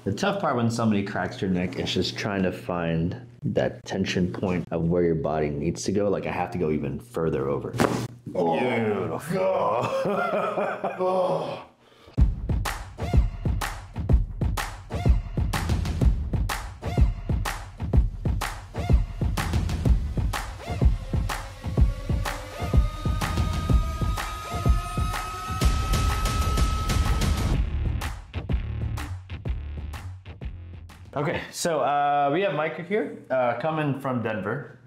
The tough part when somebody cracks your neck is just trying to find that tension point of where your body needs to go. Like I have to go even further over. Oh, Beautiful. Oh. Okay, so we have Micah here, coming from Denver.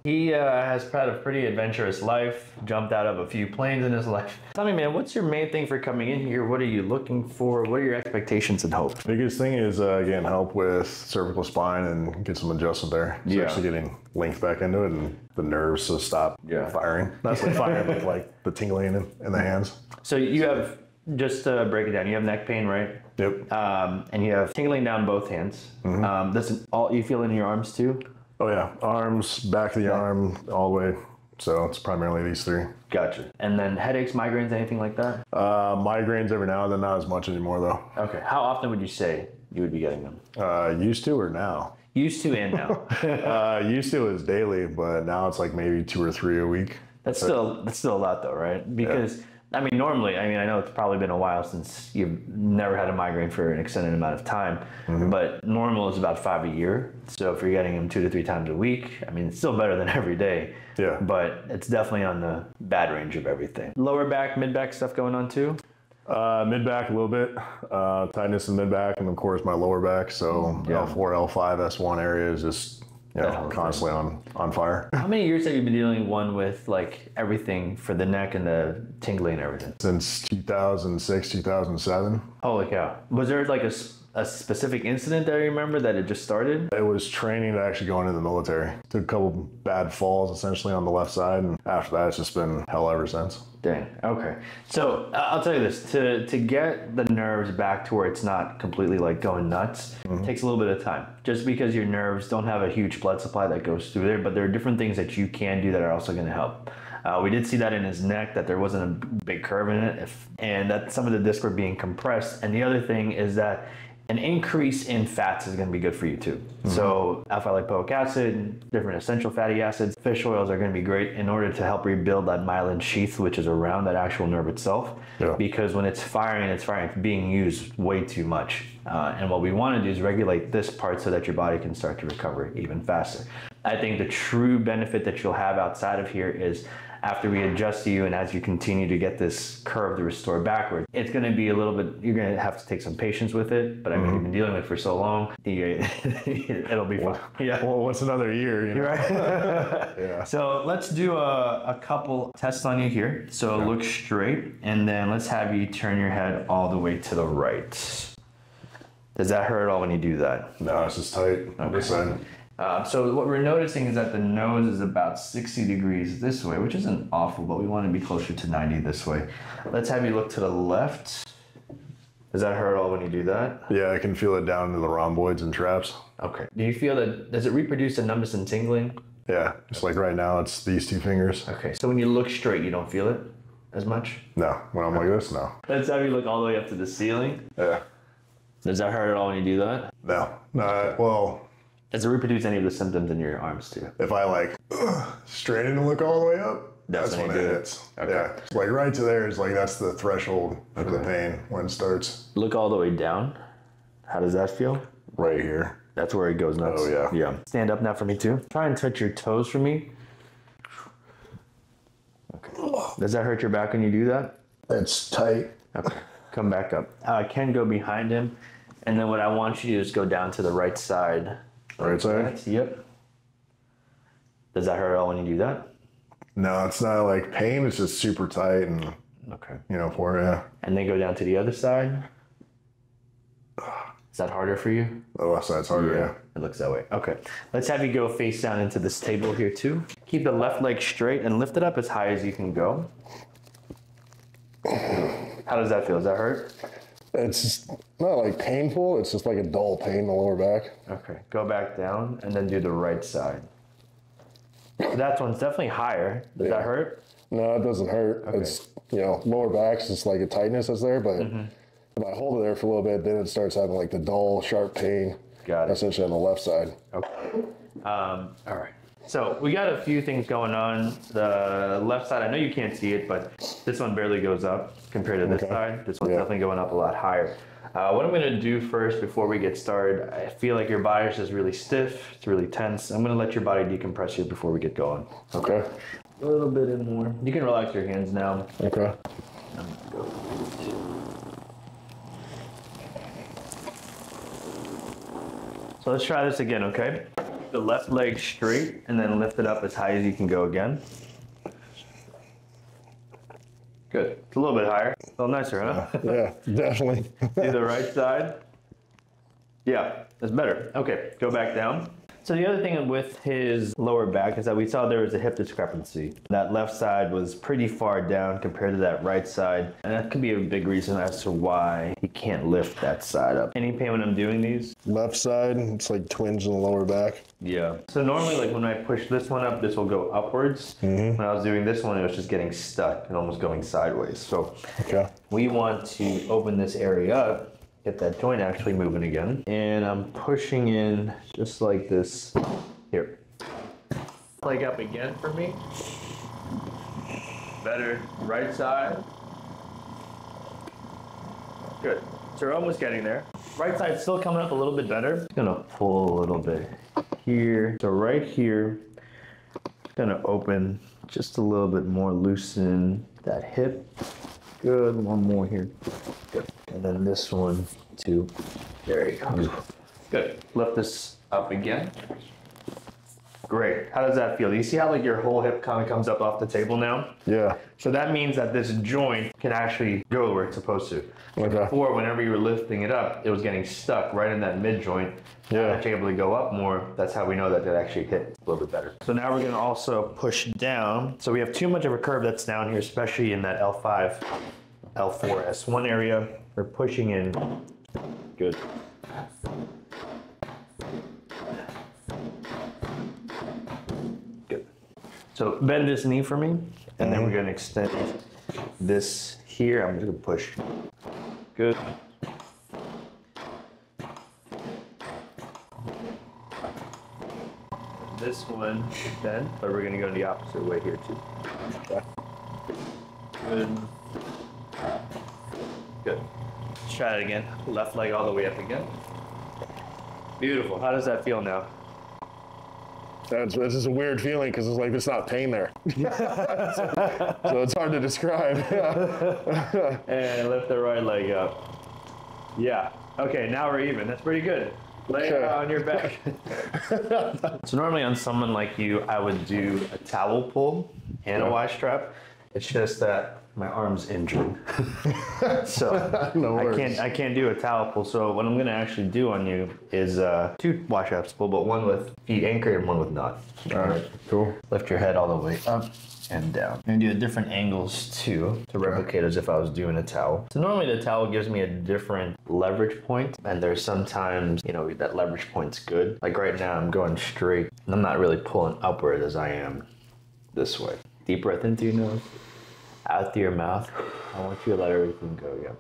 He has had a pretty adventurous life, jumped out of a few planes in his life. Tell me, man, what's your main thing for coming in here? What are you looking for? What are your expectations and hopes? Biggest thing is getting help with cervical spine and get some adjustment there. So actually getting length back into it and the nerves to stop firing. Not like firing, but like the tingling in the hands. So you have, just to break it down, you have neck pain, right? Yep. And you have tingling down both hands. This all you feel in your arms too? Oh yeah, arms, back of the arm, all the way. So it's primarily these three. Gotcha. And then headaches, migraines, anything like that? Migraines every now and then, not as much anymore though. Okay. How often would you say you would be getting them? Used to or now? Used to and now. Used to is daily, but now it's like maybe 2 or 3 a week. That's still a lot though, right? Because I mean, normally, I know it's probably been a while since you've never had a migraine for an extended amount of time, but normal is about 5 a year. So if you're getting them 2 to 3 times a week, I mean, it's still better than every day. Yeah. But it's definitely on the bad range of everything. Lower back, mid back stuff going on too? Mid back a little bit, tightness in mid back, and of course my lower back. So L4, L5, S1 area is just constantly on fire. How many years have you been dealing with like everything for the neck and the tingling and everything? Since 2006, 2007. Holy cow. Was there like a specific incident that you remember that it just started? It was training to actually go into the military. Took a couple bad falls essentially on the left side, and after that it's just been hell ever since. Dang. Okay. So I'll tell you this, to get the nerves back to where it's not completely like going nuts, takes a little bit of time. Just because your nerves don't have a huge blood supply that goes through there, but there are different things that you can do that are also going to help. We did see that in his neck, that there wasn't a big curve in it, and that some of the discs were being compressed. And the other thing is that an increase in fats is going to be good for you too. So alpha-lipoic acid, different essential fatty acids, fish oils are going to be great in order to help rebuild that myelin sheath, which is around that actual nerve itself. Because when it's firing, it's being used way too much. And what we want to do is regulate this part so that your body can start to recover even faster. I think the true benefit that you'll have outside of here is after we adjust you and as you continue to get this curve to restore backward, it's going to be a little bit, you're going to have to take some patience with it. But I mean, you've been dealing with it for so long, it'll be fun. Well, what's another year? You know? Right? So let's do a couple tests on you here. So look straight, and then let's have you turn your head all the way to the right. Does that hurt at all when you do that? No, it's just tight. Okay. So what we're noticing is that the nose is about 60 degrees this way, which isn't awful, but we want to be closer to 90 this way. Let's have you look to the left. Does that hurt at all when you do that? Yeah, I can feel it down into the rhomboids and traps. Okay. Do you feel that, does it reproduce the numbness and tingling? Yeah, just like right now, it's these 2 fingers. Okay, so when you look straight, you don't feel it as much? No, when I'm like this, no. Let's have you look all the way up to the ceiling. Yeah. Does that hurt at all when you do that? No, well... Does it reproduce any of the symptoms in your arms too? If I like straighten and look all the way up, that's when it hits. Okay. Yeah, like right to there is like, that's the threshold for the pain when it starts. Look all the way down. How does that feel? Right here. That's where it goes nuts. Oh yeah. Yeah. Stand up now for me too. Try and touch your toes for me. Okay. Does that hurt your back when you do that? It's tight. Okay. Come back up. I can go behind him, and then what I want you to do is go down to the right side. Right side? Yep. Does that hurt at all when you do that? No, it's not like pain. It's just super tight and, you know, And then go down to the other side. Is that harder for you? The left side's harder, yeah. It looks that way. Okay. Let's have you go face down into this table here too. Keep the left leg straight and lift it up as high as you can go. How does that feel? Does that hurt? It's just not like painful. It's just like a dull pain in the lower back. Okay. Go back down and then do the right side. That one's definitely higher. Does that hurt? No, it doesn't hurt. Okay. It's, you know, lower back's just like a tightness that's there, but If I hold it there for a little bit, then it starts having like the dull, sharp pain. Got it. Essentially on the left side. Okay. All right. So we got a few things going on. The left side, I know you can't see it, but this one barely goes up compared to this side. This one's definitely going up a lot higher. What I'm going to do first before we get started, I feel like your body is just really stiff. It's really tense. I'm going to let your body decompress here before we get going. Okay. A little bit in more. You can relax your hands now. Okay. So let's try this again, okay? The left leg straight and then lift it up as high as you can go again. Good. It's a little bit higher. A little nicer, huh? Yeah, definitely. Do the right side. Yeah, that's better. Okay, go back down. So the other thing with his lower back is that we saw there was a hip discrepancy. That left side was pretty far down compared to that right side. And that could be a big reason as to why he can't lift that side up. Any pain when I'm doing these? Left side, it's like twinge in the lower back. Yeah. So normally like when I push this one up, this will go upwards. When I was doing this one, it was just getting stuck and almost going sideways. So we want to open this area up. Get that joint actually moving again. And I'm pushing in just like this. Here. Leg up again for me. Better. Right side. Good. So we're almost getting there. Right side still coming up a little bit better. Just gonna pull a little bit here. So right here, gonna open just a little bit more, loosen that hip. Good, one more here. Good. And then this one too. There you go. Good. Lift this up again. Great. How does that feel? Do you see how like your whole hip kind of comes up off the table now? Yeah. So that means that this joint can actually go where it's supposed to. Before, whenever you were lifting it up, it was getting stuck right in that mid joint. Yeah. It's able to go up more. That's how we know that it actually hit a little bit better. So now we're going to also push down. So we have too much of a curve that's down here, especially in that L5, L4, S1 area. We're pushing in. Good. Good. So bend this knee for me, and then we're going to extend this here. I'm just going to push. Good. This one then, but we're going to go the opposite way here too. Okay. Good. Good. Let's try it again. Left leg all the way up again. Beautiful. How does that feel now? This is a weird feeling because it's like it's not pain there. So it's hard to describe. And lift the right leg up. Yeah. Okay, now we're even. That's pretty good. Lay it on your back. So normally on someone like you, I would do a towel pull and a Y strap. It's just that my arm's injured. So no I can't do a towel pull. So what I'm gonna actually do on you is 2 Y straps pull, but one with feet anchored and one with not. All right, cool. Lift your head all the way up and down. And do different angles too to replicate as if I was doing a towel. So normally the towel gives me a different leverage point, and there's sometimes, you know, that leverage point's good. Like right now I'm going straight and I'm not really pulling upward as I am this way. Deep breath into your nose, out through your mouth. I want you to let everything go, yeah.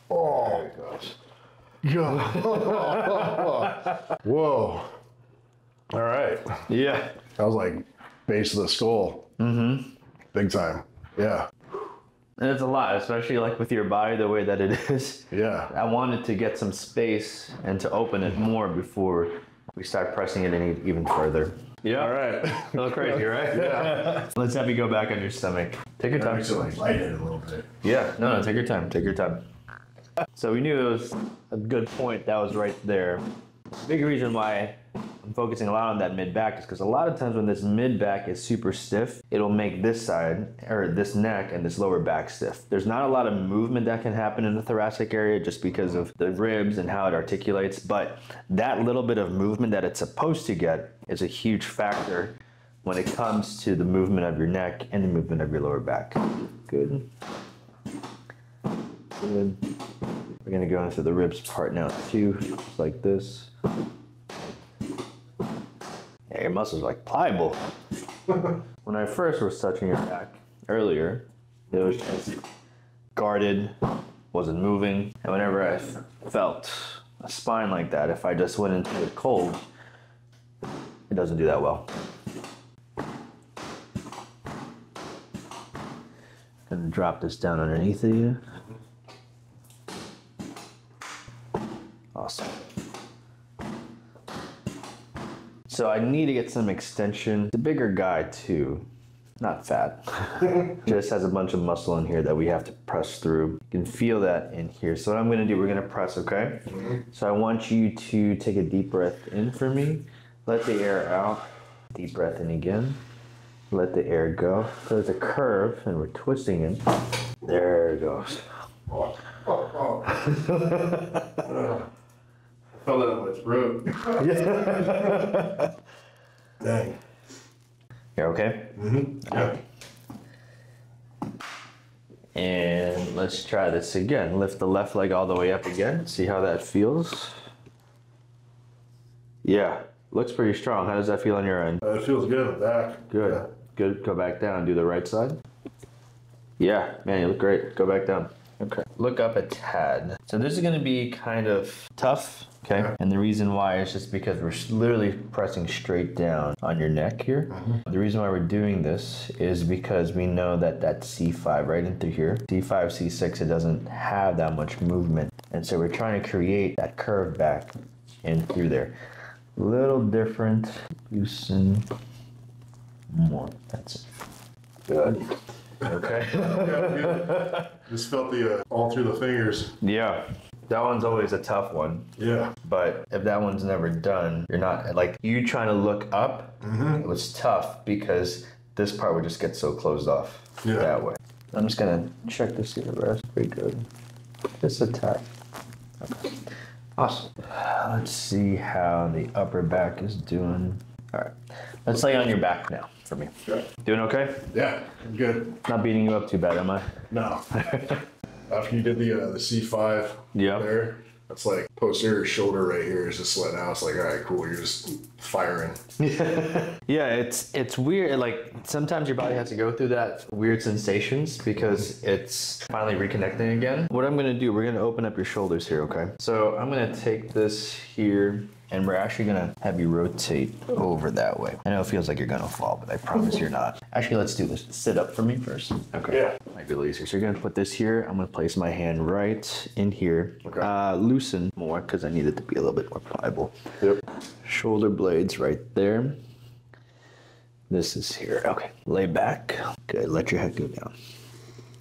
Oh, gosh. Whoa. All right. Yeah. That was like base of the skull. Big time. Yeah. And it's a lot, especially like with your body the way that it is. Yeah. I wanted to get some space and to open it more before we start pressing it in even further. Yeah. All right. A little crazy, right? Yeah. Let's have you go back on your stomach. Take your time. Actually, light it a little bit. Yeah. No, take your time. Take your time. So we knew it was a good point that was right there. Big reason why I'm focusing a lot on that mid back is because a lot of times when this mid back is super stiff, it'll make this side or this neck and this lower back stiff. There's not a lot of movement that can happen in the thoracic area just because of the ribs and how it articulates, but that little bit of movement that it's supposed to get is a huge factor when it comes to the movement of your neck and the movement of your lower back. Good. Good. We're gonna go into the ribs part now too, just like this. Yeah, your muscles are like pliable. When I first was touching your back earlier, it was just guarded, wasn't moving. And whenever I felt a spine like that, if I just went into it cold, it doesn't do that well. Gonna drop this down underneath of you. Awesome. So I need to get some extension. The bigger guy too, not fat. Just has a bunch of muscle in here that we have to press through. You can feel that in here. So what I'm gonna do, we're gonna press, okay? So I want you to take a deep breath in for me. Let the air out. Deep breath in again. Let the air go. So it's a curve and we're twisting it. There it goes. I felt that in my throat. Dang. You're okay? Yeah. And let's try this again. Lift the left leg all the way up again. See how that feels? Yeah, looks pretty strong. How does that feel on your end? It feels good in the back. Good. Yeah. Good. Go back down. Do the right side. Yeah, man, you look great. Go back down. Okay. Look up a tad. So this is going to be kind of tough. Okay. And the reason why is just because we're literally pressing straight down on your neck here. The reason why we're doing this is because we know that C5 right into here, C5, C6, it doesn't have that much movement. And so we're trying to create that curve back in through there. Little different. Loosen more. That's it. Good. Okay. Yeah, just felt the all through the fingers. Yeah. That one's always a tough one. Yeah. But if that one's never done, you're not, like, you trying to look up, it was tough because this part would just get so closed off that way. I'm just going to check to see the rest. Pretty good. Just a tad. Okay. Awesome. Let's see how the upper back is doing. All right. Let's lay on your back now for me. Okay. Doing okay? Yeah, I'm good. Not beating you up too bad, am I? No. After you did the C5 there, that's like posterior shoulder right here is just letting out. It's like, all right, cool, you're just firing. Yeah, it's weird. Like, sometimes your body has to go through that weird sensations because it's finally reconnecting again. What I'm gonna do, we're gonna open up your shoulders here, okay? So I'm gonna take this here and we're actually gonna have you rotate over that way. I know it feels like you're gonna fall, but I promise you're not. Actually, let's do this. Sit up for me first. Okay. Yeah. Might be a little easier. So you're gonna put this here. I'm gonna place my hand right in here. Okay. Loosen more because I need it to be a little bit more pliable. Yep. Shoulder blades right there. This is here. Okay. Lay back. Good. Let your head go down.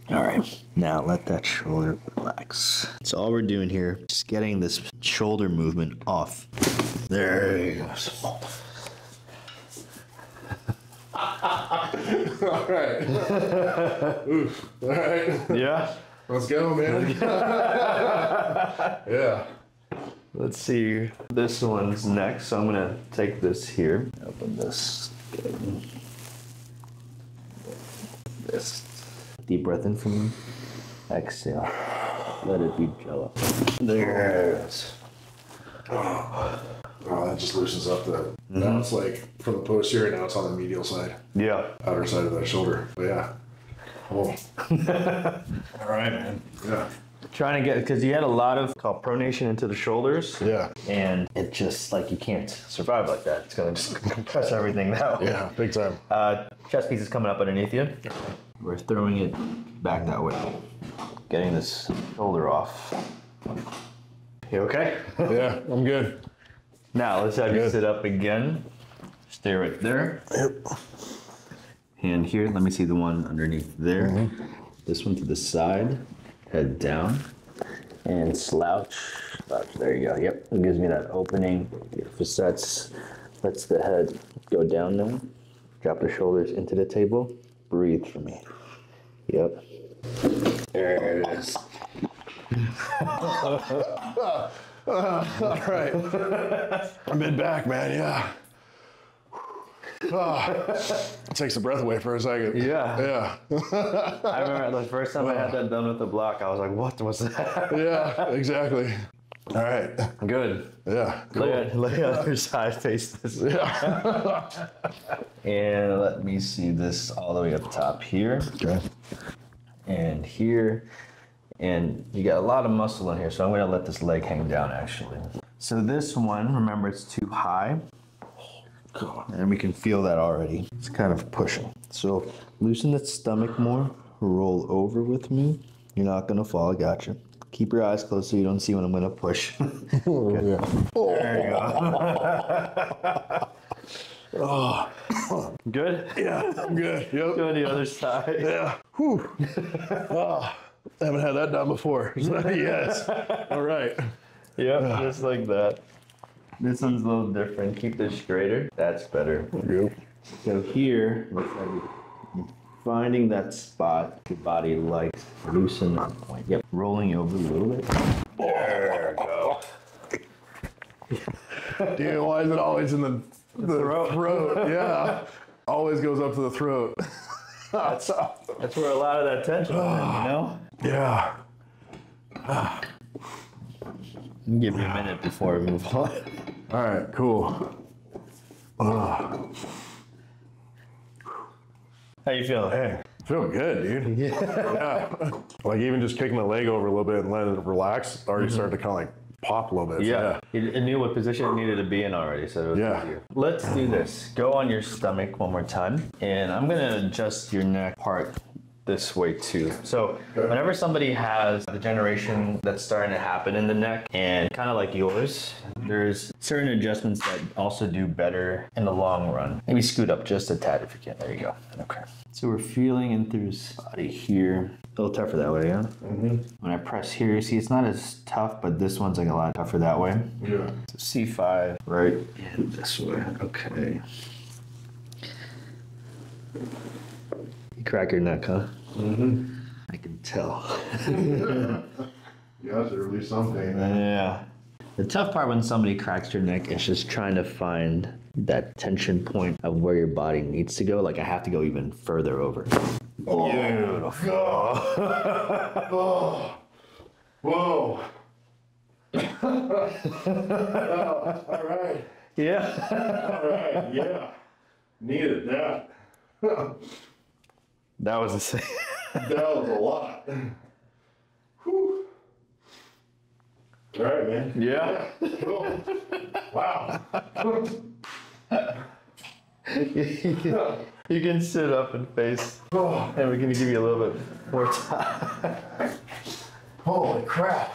All right. Now let that shoulder relax. So all we're doing here is getting this shoulder movement off. There you go. All right. Oof. All right. Yeah. Let's go, man. Yeah. Let's see. This one's next. So I'm gonna take this here. Open this. Good. This. Deep breath in from me. Exhale. Let it be jello. There it is. Oh, that just loosens up the. Now it's like from the posterior. Now it's on the medial side. Yeah. Outer side of that shoulder. But yeah. Oh. All right, man. Yeah. Trying to get, because you had a lot of called pronation into the shoulders. Yeah. And it just, like, you can't survive like that. It's gonna just compress everything now. Yeah, big time. Chest piece is coming up underneath you. We're throwing it back that way. Getting this shoulder off. You okay? Yeah, I'm good. Now let's have you sit up again. Stay right there. Yep. Hand here. Let me see the one underneath there. This one to the side. Head down. And slouch. There you go. Yep. It gives me that opening. Your facets. Lets the head go down now. Drop the shoulders into the table. Breathe for me. Yep. There it is. All right. Mid-back, man, yeah. It takes the breath away for a second. Yeah. Yeah. I remember the first time I had that done with the block, I was like, what was that? Yeah, exactly. All right. Good. Yeah. Cool. Lay on your side, face this. Yeah. And let me see this all the way up top here. Okay. And here. And you got a lot of muscle in here, so I'm gonna let this leg hang down actually. So this one, remember it's too high. And we can feel that already. It's kind of pushing. So loosen the stomach more, roll over with me. You're not gonna fall, I gotcha. Keep your eyes closed so you don't see when I'm gonna push. Oh, yeah. Oh. There you go. Oh. Good? Yeah, I'm good. Yep. Go on the other side. Yeah. Whew. Oh, I haven't had that done before. Yes. All right. Yep, just like that. This one's a little different. Keep this straighter. That's better. Yep. So here, looks like we're finding that spot your body likes. Loosen that point. Yep. Rolling over a little bit. There we go. Dude, why is it always in the throat? Yeah. Always goes up to the throat. That's where a lot of that tension is, you know? Yeah. Give me a minute before we move on. All right, cool. How you feeling? Hey, feeling good, dude. Yeah. Like even just kicking the leg over a little bit and letting it relax, already started to kind of like pop a little bit. Yeah. So It knew what position it needed to be in already, so it was easier. Let's do this. Go on your stomach one more time, and I'm gonna adjust your neck part this way too. So whenever somebody has degeneration that's starting to happen in the neck, and kind of like yours, there's certain adjustments that also do better in the long run. Maybe scoot up just a tad if you can. There you go. Okay. So we're feeling in through his body here. A little tougher that way, yeah? Mm-hmm. When I press here, you see it's not as tough, but this one's like a lot tougher that way. yeah. So C5, right, and this way. Okay. You crack your neck, huh? Mm-hmm. I can tell. Yeah, there's really something. Yeah. The tough part when somebody cracks your neck is just trying to find that tension point of where your body needs to go. Like I have to go even further over. Oh, Beautiful. Oh. Whoa. Oh, all right. Yeah. All right. Yeah. Needed that. That was the same. That was a lot. Whew. All right, man. Yeah. Cool. Wow. You can sit up and face, Oh, and we're gonna give you a little bit more time. holy crap.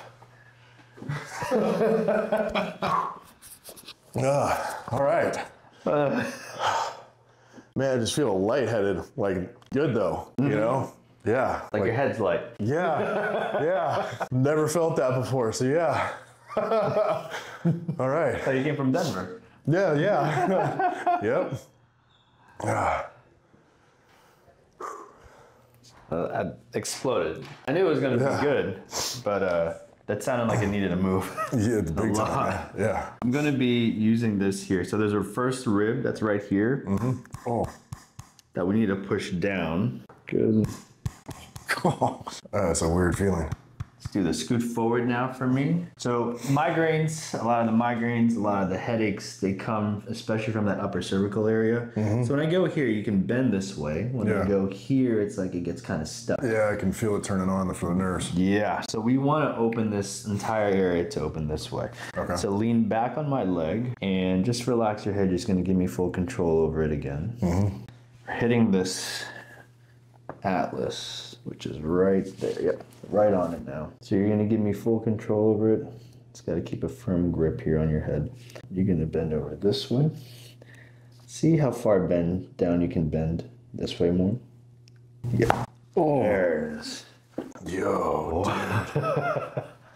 All right. Man, I just feel lightheaded, like good though, you know? Yeah. Like your head's light. Yeah. Yeah. Never felt that before, so yeah. All right. Oh, you came from Denver. Yeah, yeah. Yep. I exploded. I knew it was gonna be good, but that sounded like it needed a move. Yeah, it's big A time. lot. Yeah. I'm gonna be using this here. So there's our first rib that's right here Oh. that we need to push down. Good. That's a weird feeling. Let's do the scoot forward now for me. So migraines, a lot of the headaches, they come especially from that upper cervical area. So when I go here, you can bend this way. When I go here, it's like it gets kind of stuck. Yeah, I can feel it turning on for the nerves. Yeah, so we want to open this entire area to open this way. Okay. So lean back on my leg and just relax your head. Just going to give me full control over it again. We're hitting this atlas, which is right there. Yep, right on it now. So you're going to give me full control over it. It's got to keep a firm grip here on your head. You're going to bend over this way. See how far down you can bend this way more? Yeah. Oh. There it is. Yo.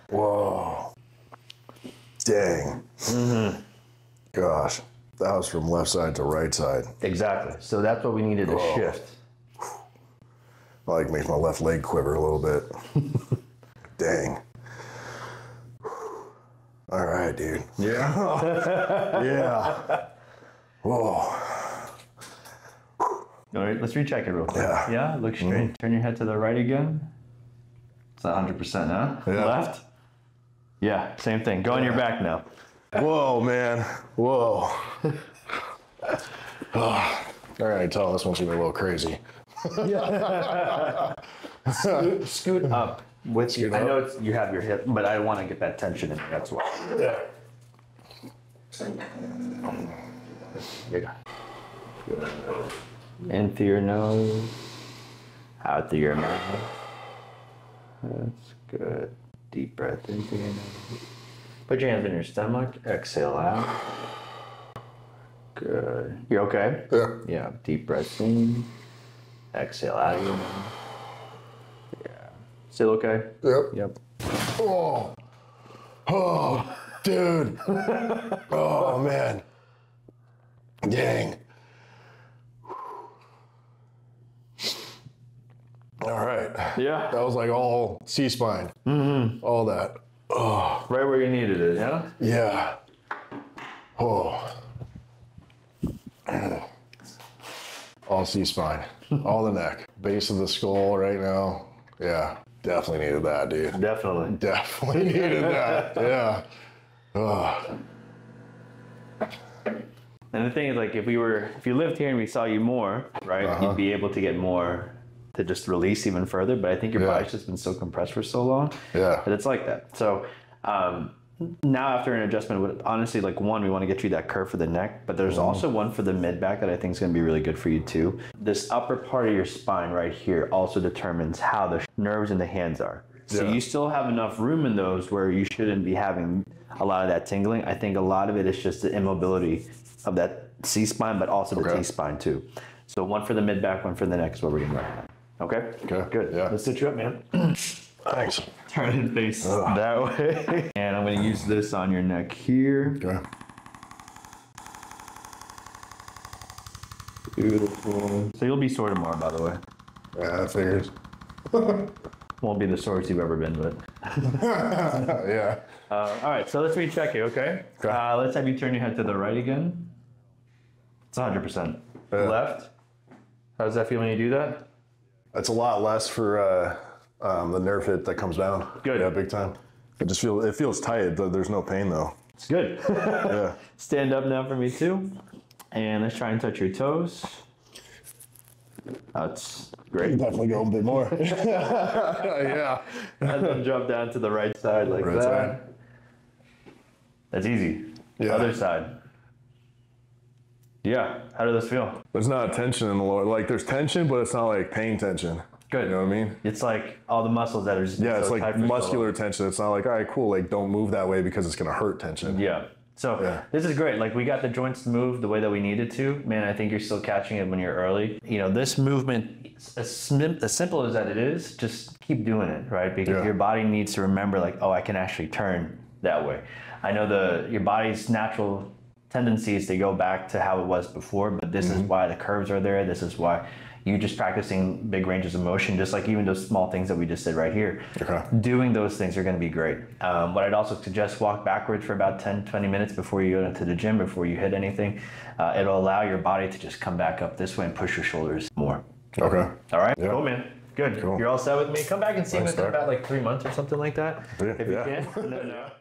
Whoa. Dang. Gosh. That was from left side to right side. Exactly. So that's what we needed to shift. Like makes my left leg quiver a little bit. Dang. All right, dude. Yeah. Yeah. Whoa. All right, let's recheck it real quick. Yeah. Yeah, look straight. Turn your head to the right again. It's 100%, huh? Yeah. Left? Yeah, same thing. Go on your back now. Whoa, man. Whoa. All right, tell this one's gonna be a little crazy. Scoot up with you. I know you have your hip, but I want to get that tension in there. That's why. Yeah. Yeah. Good. In through your nose, out through your mouth. That's good. Deep breath in through your nose. Put your hands on your stomach. Exhale out. Good. You okay? Yeah. Yeah. Deep breath in. Exhale out of your mouth. Yeah. Still okay? Yep. Yep. Oh. Oh, dude. Oh, man. Dang. All right. Yeah. That was like all C-spine. Mm-hmm. All that. Oh. Right where you needed it, yeah? Yeah. Oh. All C-spine. All the neck. Base of the skull right now. Yeah. Definitely needed that, dude. Definitely. Definitely needed that. Yeah. Oh. And the thing is, like, if you lived here and we saw you more, right, you'd be able to get more to just release even further. But I think your body's just been so compressed for so long that it's like that. So now after an adjustment, honestly, like, one, we want to get you that curve for the neck, but there's also one for the mid back that I think is going to be really good for you too. This upper part of your spine right here also determines how the nerves in the hands are. So you still have enough room in those where you shouldn't be having a lot of that tingling. I think a lot of it is just the immobility of that C-spine, but also the T-spine too. So one for the mid back, one for the neck is what we're doing right now. Okay? Okay. Good. Yeah. Let's sit you up, man. Thanks. Turn and face that way. And I'm going to use this on your neck here. Okay. Beautiful. So you'll be sore tomorrow, by the way. Yeah, that figures. Won't be the sorest you've ever been, but. Yeah. All right, so let's recheck it, okay? Let's have you turn your head to the right again. It's 100%. Left. How does that feel when you do that? It's a lot less for the nerve hit that comes down. Good. Yeah, big time. It feels tight. There's no pain though. It's good. Yeah. Stand up now for me too. And let's try and touch your toes. That's great. Definitely go a bit more. Yeah. And then drop down to the right side like that. Side. That's easy. Yeah. Other side. Yeah. How does this feel? There's not tension in the lower. Like there's tension, but it's not like pain tension. Good. You know what I mean? It's like all the muscles that are just it's like muscular tension. It's not like, all right, cool, like don't move that way because it's gonna hurt tension. Yeah. So this is great. Like we got the joints to move the way that we needed to. Man, I think you're still catching it when you're early. You know, this movement, as simple as that it is, just keep doing it, right? Because your body needs to remember like, oh, I can actually turn that way. I know your body's natural tendency is to go back to how it was before, but this is why the curves are there. This is why you just practicing big ranges of motion, just like even those small things that we just did right here. Doing those things are going to be great. What I'd also suggest, walk backwards for about 10-20 minutes before you go into the gym, before you hit anything. It'll allow your body to just come back up this way and push your shoulders more. Okay. All right? Yeah. Cool, man. Good. Cool. You're all set with me? Come back and see me in about like 3 months or something like that. If you can. No.